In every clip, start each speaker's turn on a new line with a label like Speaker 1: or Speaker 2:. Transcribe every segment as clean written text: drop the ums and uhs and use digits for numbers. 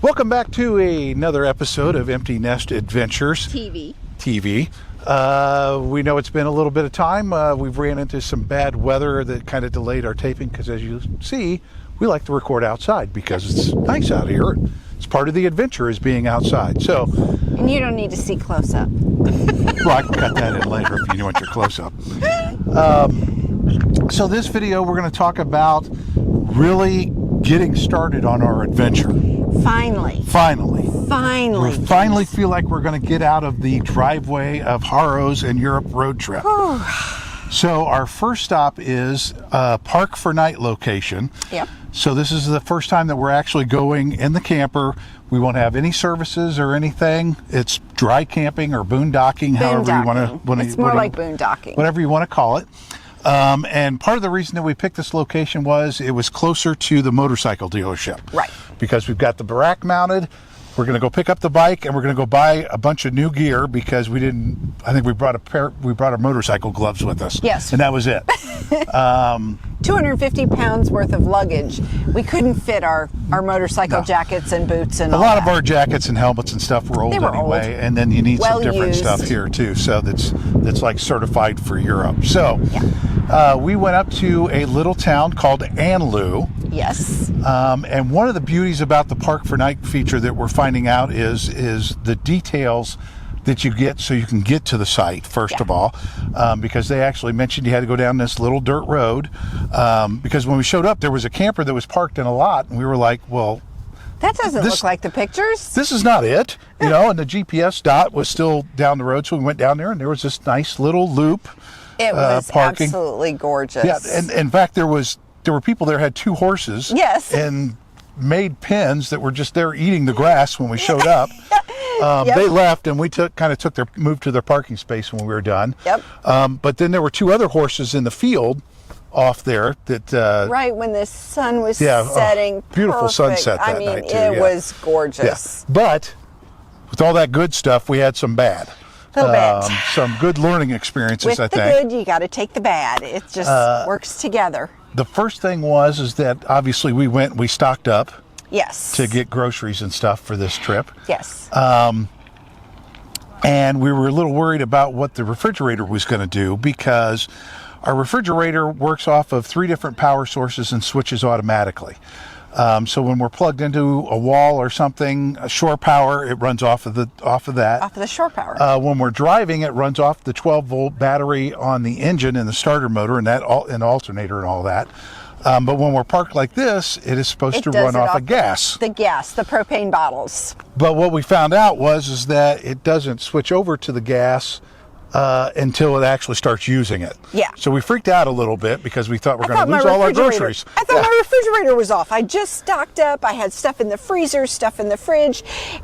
Speaker 1: Welcome back to another episode of Empty Nest Adventures
Speaker 2: TV.
Speaker 1: We know it's been a little bit of time. We've ran into some bad weather that kind of delayed our taping because, as you see, we like to record outside because it's nice out here. It's part of the adventure is being outside. So,
Speaker 2: And you don't need to see close up.
Speaker 1: well, I can cut that in later if you want your close up. So this video, we're going to talk about really getting started on our adventure.
Speaker 2: Finally.
Speaker 1: We finally feel like we're going to get out of the driveway of Harrow's and Europe road trip. So our first stop is Park4Night location.
Speaker 2: Yep.
Speaker 1: So this is the first time that we're actually going in the camper. We won't have any services or anything. It's dry camping or boondocking, however you want to.
Speaker 2: It's more like boondocking.
Speaker 1: Whatever you want to call it. And part of the reason that we picked this location was it was closer to the motorcycle dealership.
Speaker 2: Right.
Speaker 1: Because we've got the barack mounted. We're going to go pick up the bike and we're going to go buy a bunch of new gear because we brought our motorcycle gloves with us.
Speaker 2: Yes.
Speaker 1: And that was it.
Speaker 2: 250 pounds worth of luggage. We couldn't fit our motorcycle jackets and boots and
Speaker 1: a
Speaker 2: all
Speaker 1: lot
Speaker 2: that.
Speaker 1: of our jackets and helmets and stuff were old anyway. And then you need some different stuff here too. So that's like certified for Europe. So we went up to a little town called Annloo.
Speaker 2: Yes.
Speaker 1: And one of the beauties about the Park4Night feature that we're finding out is the details that you get so you can get to the site, first of all, because they actually mentioned you had to go down this little dirt road, because when we showed up, there was a camper that was parked in a lot, and we were like, well,
Speaker 2: that doesn't look like the pictures.
Speaker 1: This is not it, and the GPS dot was still down the road, so we went down there, and there was this nice little loop.
Speaker 2: It was
Speaker 1: parking.
Speaker 2: absolutely gorgeous.
Speaker 1: Yeah, and in fact, there were people there who had 2 horses.
Speaker 2: Yes.
Speaker 1: And made pens that were just there eating the grass when we showed up. They left, and we moved to their parking space when we were done.
Speaker 2: Yep.
Speaker 1: But then there were 2 other horses in the field off there that.
Speaker 2: Right when the sun was setting.
Speaker 1: Beautiful sunset that
Speaker 2: night.
Speaker 1: night too.
Speaker 2: It was gorgeous.
Speaker 1: Yeah. But with all that good stuff, we had some bad.
Speaker 2: A little bit.
Speaker 1: Some good learning experiences, I think.
Speaker 2: With the good, you got to take the bad. It just works together.
Speaker 1: The first thing is that obviously we stocked up.
Speaker 2: Yes.
Speaker 1: To get groceries and stuff for this trip.
Speaker 2: Yes.
Speaker 1: And we were a little worried about what the refrigerator was going to do because our refrigerator works off of 3 different power sources and switches automatically. So when we're plugged into a wall or something, a shore power, it runs off of that.
Speaker 2: Off of the shore power.
Speaker 1: When we're driving, it runs off the 12-volt battery on the engine and the starter motor and and alternator and all that. But when we're parked like this, it is supposed to run off of gas.
Speaker 2: The propane bottles.
Speaker 1: But what we found out is that it doesn't switch over to the gas until it actually starts using it.
Speaker 2: Yeah.
Speaker 1: So we freaked out a little bit because we thought we're going to lose all our groceries.
Speaker 2: I thought my refrigerator was off. I just stocked up. I had stuff in the freezer, stuff in the fridge,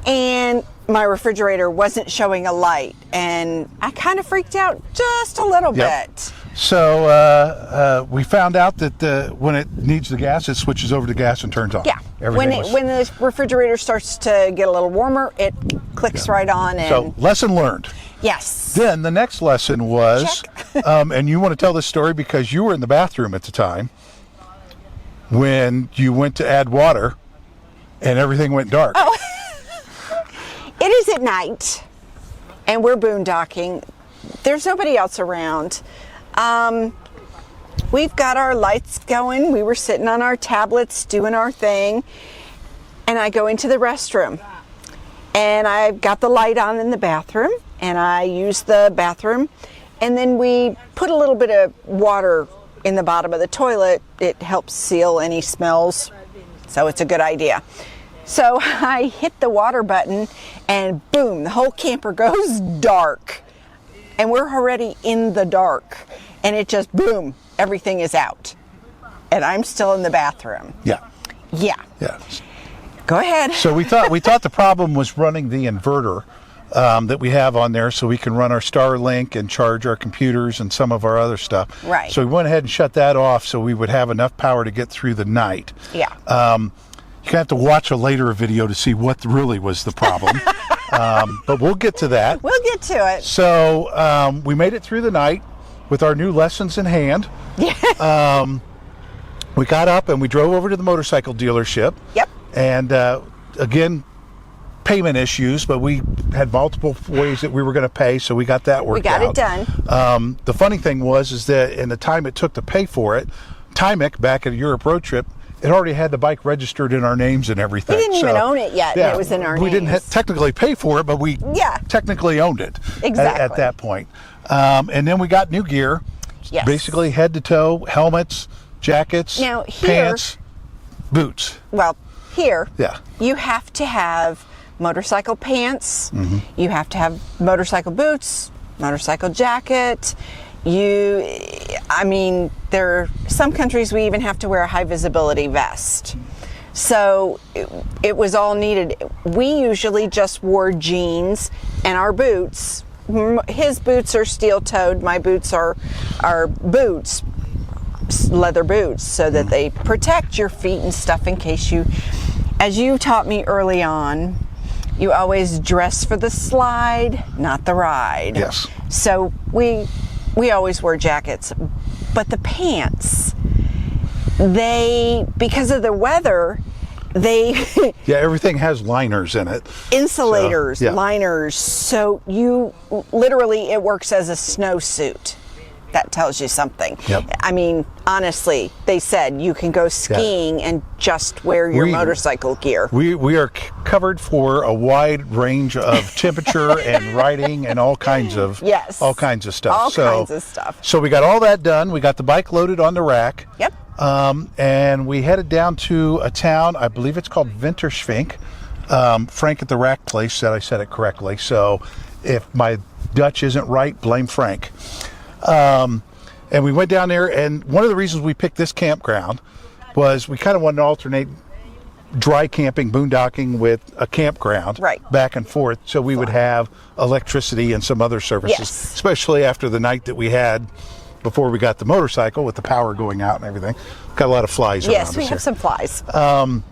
Speaker 2: and my refrigerator wasn't showing a light. And I kind of freaked out just a little bit.
Speaker 1: So we found out that when it needs the gas, it switches over to gas and turns on.
Speaker 2: Yeah. When the refrigerator starts to get a little warmer, it clicks right on. And
Speaker 1: so lesson learned.
Speaker 2: Yes.
Speaker 1: Then the next lesson was, and you want to tell this story because you were in the bathroom at the time when you went to add water and everything went dark.
Speaker 2: Oh. It is at night and we're boondocking. There's nobody else around. We've got our lights going. We were sitting on our tablets doing our thing, and I go into the restroom and I've got the light on in the bathroom and I use the bathroom, and then we put a little bit of water in the bottom of the toilet. It helps seal any smells, so it's a good idea. So I hit the water button and boom, the whole camper goes dark. And we're already in the dark. And it just, boom, everything is out. And I'm still in the bathroom.
Speaker 1: Yeah.
Speaker 2: Go ahead.
Speaker 1: So we thought the problem was running the inverter that we have on there so we can run our Starlink and charge our computers and some of our other stuff.
Speaker 2: Right.
Speaker 1: So we went ahead and shut that off so we would have enough power to get through the night.
Speaker 2: Yeah.
Speaker 1: You're going to have to watch a later video to see what really was the problem. But we'll get to that.
Speaker 2: We'll get to it.
Speaker 1: So we made it through the night with our new lessons in hand. Yeah. We got up and we drove over to the motorcycle dealership.
Speaker 2: Yep.
Speaker 1: And again, payment issues, but we had multiple ways that we were going to pay, so we got that worked out.
Speaker 2: We got it done.
Speaker 1: The funny thing was that in the time it took to pay for it, Tymek, back at a Europe road trip, it already had the bike registered in our names and everything.
Speaker 2: We didn't even own it yet.
Speaker 1: Yeah,
Speaker 2: it was in our names.
Speaker 1: We didn't technically pay for it, but we technically owned it at that point. And then we got new gear, basically head to toe, helmets, jackets, pants, boots.
Speaker 2: Well, here, you have to have motorcycle pants, you have to have motorcycle boots, motorcycle jacket. I mean, there are some countries we even have to wear a high visibility vest. So it was all needed. We usually just wore jeans and our boots. His boots are steel toed, my boots are boots, leather boots, so that they protect your feet and stuff in case you, as you taught me early on, you always dress for the slide, not the ride.
Speaker 1: Yes.
Speaker 2: So we always wear jackets, but the pants, because of the weather,
Speaker 1: everything has liners in it.
Speaker 2: Insulators, liners. So it works as a snowsuit. That tells you something. I mean, honestly, they said you can go skiing and just wear your motorcycle gear.
Speaker 1: We are covered for a wide range of temperature and riding and all kinds of stuff.
Speaker 2: All kinds of stuff.
Speaker 1: So we got all that done. We got the bike loaded on the rack.
Speaker 2: Yep.
Speaker 1: And we headed down to a town, I believe it's called Winterschwink. Frank at the rack place said I said it correctly. So if my Dutch isn't right, blame Frank. And we went down there, and one of the reasons we picked this campground was we kind of wanted to alternate dry camping, boondocking with a campground back and forth, so we would have electricity and some other services, especially after the night that we had before we got the motorcycle with the power going out and everything. Got a lot of flies around us.
Speaker 2: Yes, we have some flies.
Speaker 1: And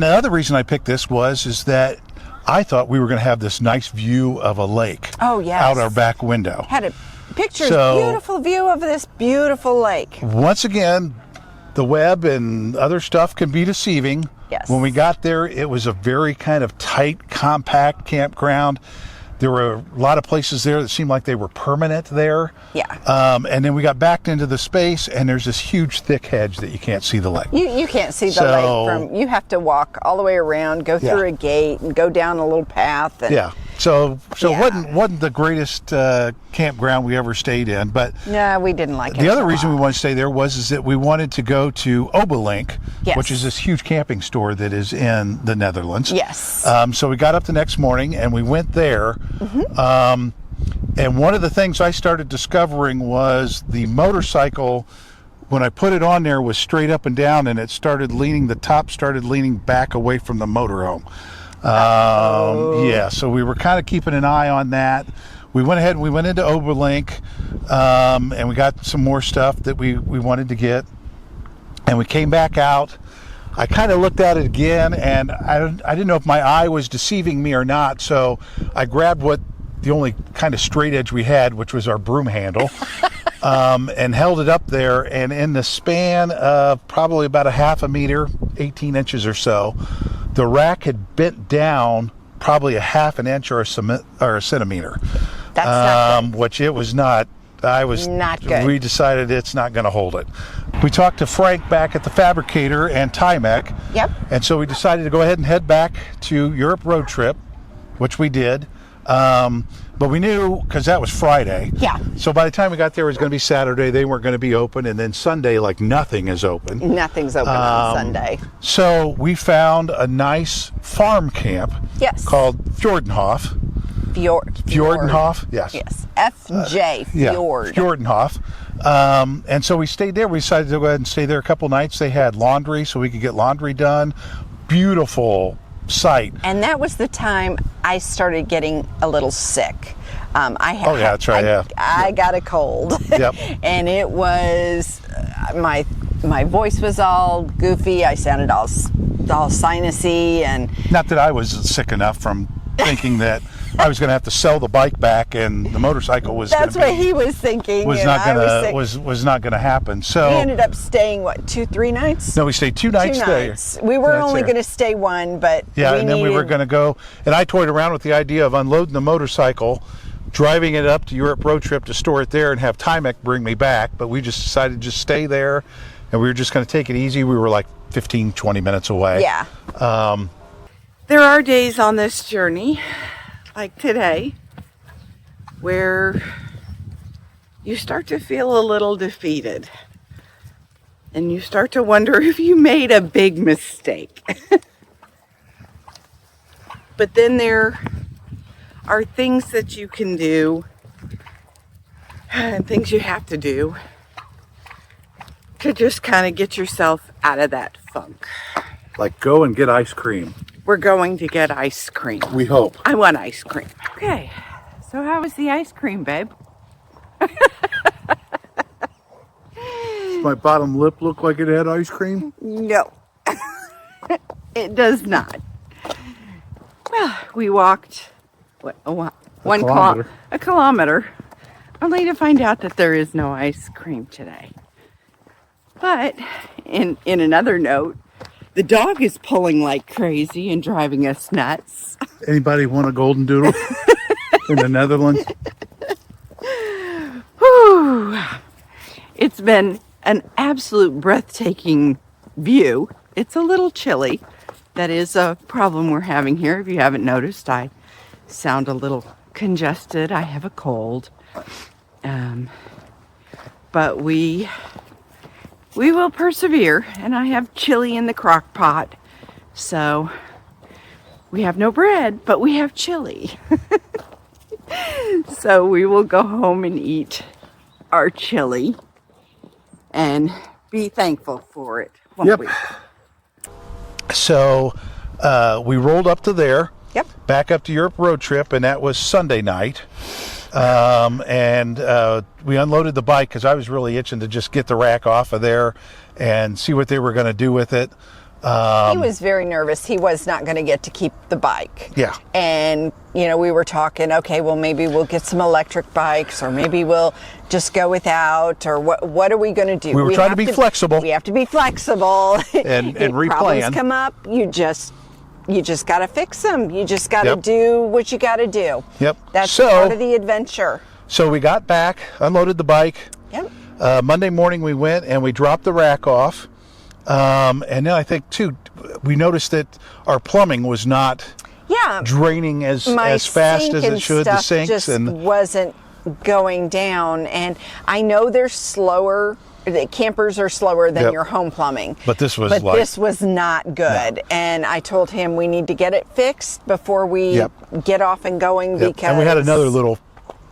Speaker 1: the other reason I picked this is that I thought we were going to have this nice view of a lake out our back window.
Speaker 2: Had a beautiful view of this beautiful lake.
Speaker 1: Once again, the web and other stuff can be deceiving.
Speaker 2: Yes.
Speaker 1: When we got there, it was a very kind of tight, compact campground. There were a lot of places there that seemed like they were permanent there.
Speaker 2: Yeah.
Speaker 1: And then we got backed into the space, and there's this huge, thick hedge that you can't see the lake.
Speaker 2: You can't see the lake you have to walk all the way around, go through a gate, and go down a little path. And,
Speaker 1: So it wasn't the greatest campground we ever stayed in, but
Speaker 2: no, we didn't like it.
Speaker 1: The other reason we wanted to stay there was that we wanted to go to Obelink, which is this huge camping store that is in the Netherlands.
Speaker 2: Yes.
Speaker 1: So we got up the next morning and we went there. And one of the things I started discovering was the motorcycle, when I put it on there, was straight up and down, and it started leaning, the top started leaning back away from the motorhome. So we were kind of keeping an eye on that. We went ahead and we went into Oberlink, and we got some more stuff that we wanted to get, and we came back out. I kind of looked at it again, and I didn't know if my eye was deceiving me or not, so I grabbed the only kind of straight edge we had, which was our broom handle, and held it up there, and in the span of probably about a half a meter, 18 inches or so, the rack had bent down probably a half an inch or a centimeter.
Speaker 2: That's not good.
Speaker 1: Which it was not.
Speaker 2: Not good.
Speaker 1: We decided it's not going to hold it. We talked to Frank back at the fabricator and Tymek.
Speaker 2: Yep.
Speaker 1: And so we decided to go ahead and head back to Europe road trip, which we did. But we knew, because that was Friday.
Speaker 2: Yeah.
Speaker 1: So by the time we got there, it was going to be Saturday. They weren't going to be open. And then Sunday, like nothing is open.
Speaker 2: Nothing's open on Sunday.
Speaker 1: So we found a nice farm camp.
Speaker 2: Yes.
Speaker 1: Called Fjordanhoff. Fjordanhoff? Yes.
Speaker 2: Yes. FJ, Fjord.
Speaker 1: Fjordanhoff. And so we stayed there. We decided to go ahead and stay there a couple nights. They had laundry, so we could get laundry done. Beautiful site.
Speaker 2: And that was the time I started getting a little sick.
Speaker 1: That's right.
Speaker 2: I got a cold.
Speaker 1: Yep.
Speaker 2: And it was my voice was all goofy. I sounded all sinusy, and
Speaker 1: not that I was sick enough from thinking that I was going to have to sell the bike back, and the motorcycle was.
Speaker 2: That's what he was thinking.
Speaker 1: Was not gonna was not gonna happen. So
Speaker 2: we ended up staying 2-3 nights.
Speaker 1: No, we stayed 2 nights there.
Speaker 2: We were only going to stay one, but
Speaker 1: yeah, and then we were going to go. And I toyed around with the idea of unloading the motorcycle, driving it up to Europe road trip to store it there, and have Timek bring me back. But we just decided to just stay there, and we were just going to take it easy. We were like 15-20 minutes away.
Speaker 2: Yeah.
Speaker 3: There are days on this journey, like today, where you start to feel a little defeated and you start to wonder if you made a big mistake. But then there are things that you can do and things you have to do to just kind of get yourself out of that funk.
Speaker 1: Like go and get ice cream.
Speaker 3: We're going to get ice cream.
Speaker 1: We hope.
Speaker 3: I want ice cream. Okay, so how was the ice cream, babe?
Speaker 1: Does my bottom lip look like it had ice cream?
Speaker 3: No, it does not. Well, we walked, a kilometer, only to find out that there is no ice cream today. But in another note, the dog is pulling like crazy and driving us nuts.
Speaker 1: Anybody want a golden doodle in the Netherlands?
Speaker 3: Whew. It's been an absolute breathtaking view. It's a little chilly. That is a problem we're having here. If you haven't noticed, I sound a little congested. I have a cold. But we will persevere, and I have chili in the crock pot. So we have no bread, but we have chili. So we will go home and eat our chili and be thankful for it, won't
Speaker 1: Yep.
Speaker 3: we?
Speaker 1: So we rolled up to there.
Speaker 2: Yep.
Speaker 1: Back up to Europe road trip, and that was Sunday night. And we unloaded the bike because I was really itching to just get the rack off of there and see what they were going to do with it.
Speaker 2: He was very nervous. He was not going to get to keep the bike.
Speaker 1: Yeah.
Speaker 2: And, we were talking, okay, well, maybe we'll get some electric bikes, or maybe we'll just go without, or what are we going to do?
Speaker 1: We were trying to be flexible.
Speaker 2: We have to be flexible.
Speaker 1: And replan.
Speaker 2: Problems come up, you just got to fix them. You just got to
Speaker 1: Yep.
Speaker 2: do what you got to do.
Speaker 1: Yep.
Speaker 2: That's
Speaker 1: So-
Speaker 2: part of the adventure.
Speaker 1: So we got back, unloaded the bike.
Speaker 2: Yep.
Speaker 1: Monday morning we went and we dropped the rack off. And then I think, too, we noticed that our plumbing was not
Speaker 2: Yeah.
Speaker 1: draining as fast
Speaker 2: sink
Speaker 1: as
Speaker 2: and
Speaker 1: it should. The
Speaker 2: stuff
Speaker 1: sinks
Speaker 2: just
Speaker 1: and
Speaker 2: wasn't going down, and I know they're slower. The campers are slower than
Speaker 1: Yep.
Speaker 2: your home plumbing,
Speaker 1: But this was
Speaker 2: this was not good. And I told him we need to get it fixed before we
Speaker 1: Yep.
Speaker 2: get off and going.
Speaker 1: Yep.
Speaker 2: Because
Speaker 1: And we had another little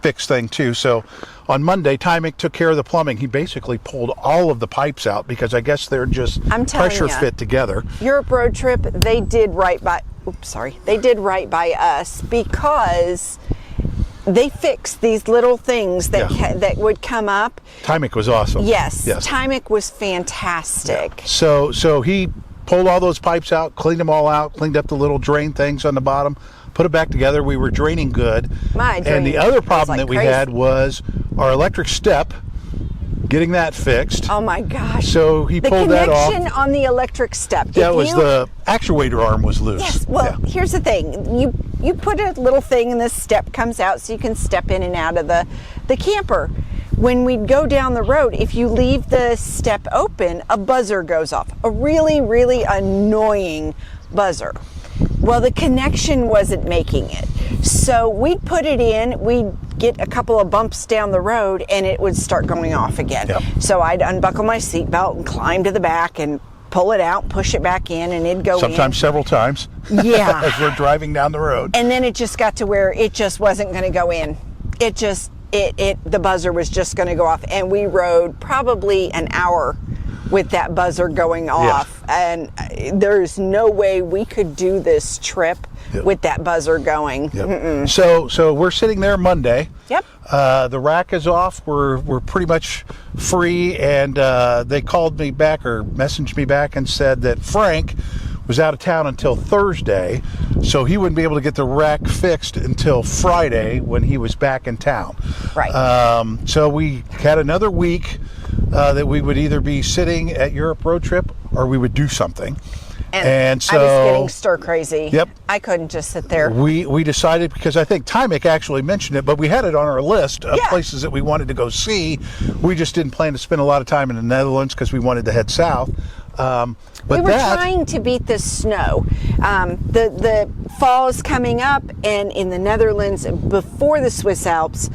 Speaker 1: fix thing too. So on Monday, Timek took care of the plumbing. He basically pulled all of the pipes out because I guess they're just
Speaker 2: I'm telling
Speaker 1: pressure
Speaker 2: ya.
Speaker 1: fit together.
Speaker 2: Europe road trip, they did right by. They did right by us because they fixed these little things that that would come up.
Speaker 1: Timek was awesome.
Speaker 2: Yes. Timek was fantastic.
Speaker 1: So he pulled all those pipes out, cleaned them all out, cleaned up the little drain things on the bottom, put it back together. We were draining good. And the other problem that we had was our electric step, getting that fixed.
Speaker 2: Oh my gosh.
Speaker 1: So he pulled that off.
Speaker 2: The connection on the electric step.
Speaker 1: Yeah, the actuator arm was loose.
Speaker 2: Yes, well, here's the thing. You put a little thing and the step comes out so you can step in and out of the camper. When we go down the road, if you leave the step open, a buzzer goes off. A really, really annoying buzzer. Well, the connection wasn't making it. So we'd put it in, we'd get a couple of bumps down the road, and it would start going off again.
Speaker 1: Yep.
Speaker 2: So I'd unbuckle my seatbelt and climb to the back and pull it out, push it back in, and it'd go
Speaker 1: Sometimes several times.
Speaker 2: Yeah.
Speaker 1: As we're driving down the road.
Speaker 2: And then it just got to where it just wasn't going to go in. The buzzer was just going to go off, and we rode probably an hour with that buzzer going off, and there's no way we could do this trip with that buzzer going.
Speaker 1: Yep. So we're sitting there Monday.
Speaker 2: Yep.
Speaker 1: The rack is off. We're pretty much free, and they called me back or messaged me back and said that Frank was out of town until Thursday, So he wouldn't be able to get the wreck fixed until Friday when he was back in town.
Speaker 2: Right.
Speaker 1: So we had another week that we would either be sitting at Europe road trip or we would do something. And so
Speaker 2: I was getting stir crazy.
Speaker 1: Yep.
Speaker 2: I couldn't just sit there.
Speaker 1: We decided, because I think Tymek actually mentioned it, but we had it on our list of places that we wanted to go see. We just didn't plan to spend a lot of time in the Netherlands because we wanted to head south. But
Speaker 2: we were trying to beat the snow. The fall is coming up, and in the Netherlands, before the Swiss Alps,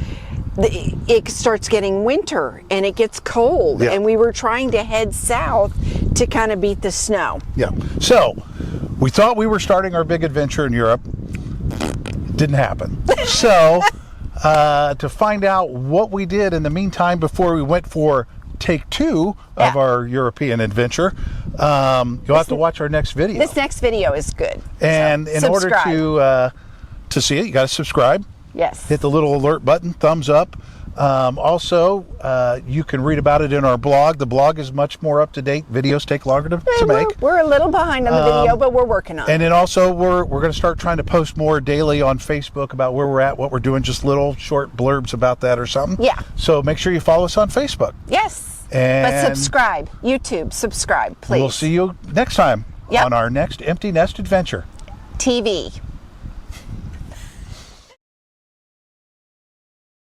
Speaker 2: it starts getting winter and it gets cold, and we were trying to head south to kind of beat the snow.
Speaker 1: Yeah. So we thought we were starting our big adventure in Europe. Didn't happen. So to find out what we did in the meantime before we went for take 2 of our European adventure, you'll have to watch our next video.
Speaker 2: This next video is good.
Speaker 1: And
Speaker 2: so
Speaker 1: in order to see it, you got to subscribe.
Speaker 2: Yes.
Speaker 1: Hit the little alert button, thumbs up. Also, you can read about it in our blog. The blog is much more up to date. Videos take longer to make.
Speaker 2: We're a little behind on the video, but we're working on it.
Speaker 1: And then also, we're going to start trying to post more daily on Facebook about where we're at, what we're doing, just little short blurbs about that or something.
Speaker 2: Yeah.
Speaker 1: So make sure you follow us on Facebook.
Speaker 2: Yes.
Speaker 1: And
Speaker 2: but subscribe. YouTube, subscribe, please.
Speaker 1: We'll see you next time on our next Empty Nest Adventure.
Speaker 2: TV.